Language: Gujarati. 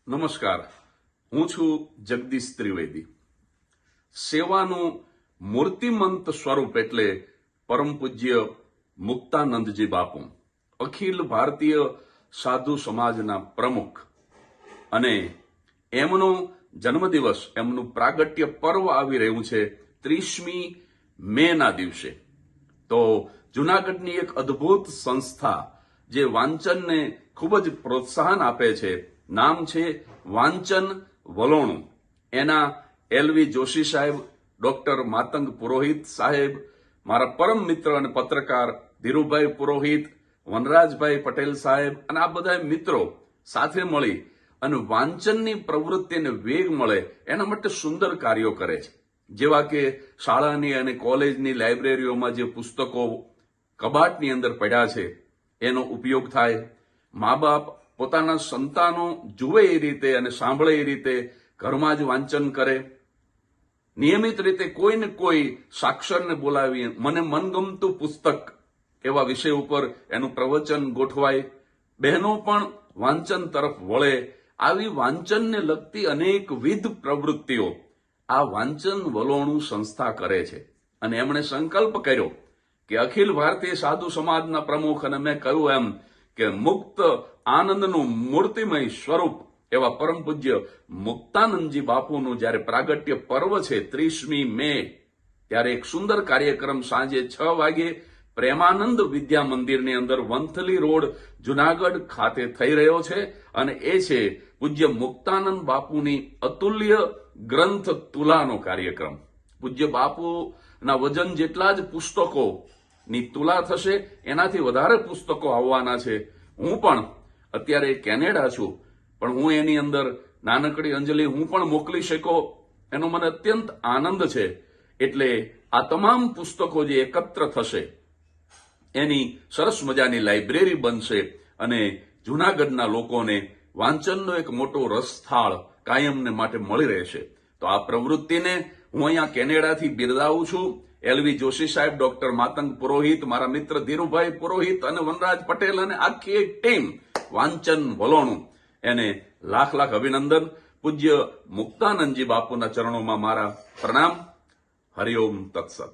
નમસ્કાર, હું છું જગદીશ ત્રિવેદી. સેવાનું મૂર્તિમંત સ્વરૂપ એટલે પરમ પૂજ્ય મુક્તાનંદજી બાપુ, અખિલ ભારતીય સાધુ સમાજના પ્રમુખ, અને એમનો જન્મદિવસ, એમનું પ્રાગટ્ય પર્વ આવી રહ્યું છે 30મી મેના દિવસે. તો જૂનાગઢની એક અદ્ભુત સંસ્થા જે વાંચનને ખૂબ જ પ્રોત્સાહન આપે છે, નામ છે વાંચન વલોણું. એના એલવી જોશી સાહેબ, ડોક્ટર માતંગ પુરોહિત સાહેબ, મારા પરમ મિત્ર અને પત્રકાર ધીરુભાઈ પુરોહિત, વનરાજભાઈ પટેલ સાહેબ અને આ બધા મિત્રો સાથે મળી અને વાંચનની પ્રવૃત્તિને વેગ મળે એના માટે સુંદર કાર્યો કરે છે. જેવા કે શાળાની અને કોલેજની લાઇબ્રેરીઓમાં જે પુસ્તકો કબાટની અંદર પડ્યા છે એનો ઉપયોગ થાય, મા બાપ પોતાના સંતાનો જુએ એ રીતે અને સાંભળે એ રીતે ઘરમાં જ વાંચન કરે, નિયમિત રીતે કોઈને કોઈ સાક્ષરને બોલાવી મને મનગમતું પુસ્તક એવા વિષય ઉપર એનું પ્રવચન ગોઠવાય, બહેનો પણ વાંચન તરફ વળે. આવી વાંચનને લગતી અનેકવિધ પ્રવૃત્તિઓ આ વાંચન વલોણું સંસ્થા કરે છે. અને એમણે સંકલ્પ કર્યો કે અખિલ ભારતીય સાધુ સમાજના પ્રમુખ, અને મેં કહ્યું એમ કે મુક્ત આનંદનું મૂર્તિમય સ્વરૂપ એવા પરમ પૂજ્ય મુક્તાનંદજી બાપુનું જ્યારે પ્રાગટ્ય પર્વ છે 30મી મે, ત્યારે એક સુંદર કાર્યક્રમ સાંજે 6 વાગે પ્રેમાનંદ વિદ્યા મંદિરની અંદર વંથલી રોડ જુનાગઢ ખાતે થઈ રહ્યો છે. અને એ છે પૂજ્ય મુક્તાનંદ બાપુની અતુલ્ય ગ્રંથ તુલાનો કાર્યક્રમ. પૂજ્ય બાપુના વજન જેટલા જ પુસ્તકોની તુલા થશે, એનાથી વધારે પુસ્તકો આવવાના છે. હું પણ અત્યારે કેનેડા છું, પણ હું એની અંદર નાનકડી અંજલિ હું પણ મોકલી શકો એનો મને અત્યંત આનંદ છે. એટલે આ તમામ પુસ્તકો જે એકત્ર થશે એની સરસ મજાની લાઇબ્રેરી બનશે અને જૂનાગઢના લોકોને વાંચનનો એક મોટો રસથાળ કાયમને માટે મળી રહેશે. તો આ પ્રવૃત્તિને હું અહીંયા કેનેડાથી બિરદાવું છું. એલવી જોશી સાહેબ, ડોક્ટર માતંગ પુરોહિત, મારા મિત્ર ધીરુભાઈ પુરોહિત અને વનરાજ પટેલ અને આખી એક ટીમ વાંચન વલોણું, એને લાખ લાખ અભિનંદન. પૂજ્ય મુક્તાનંદજી બાપુના ચરણોમાં મારા પ્રણામ. હરિઓમ તત્સત.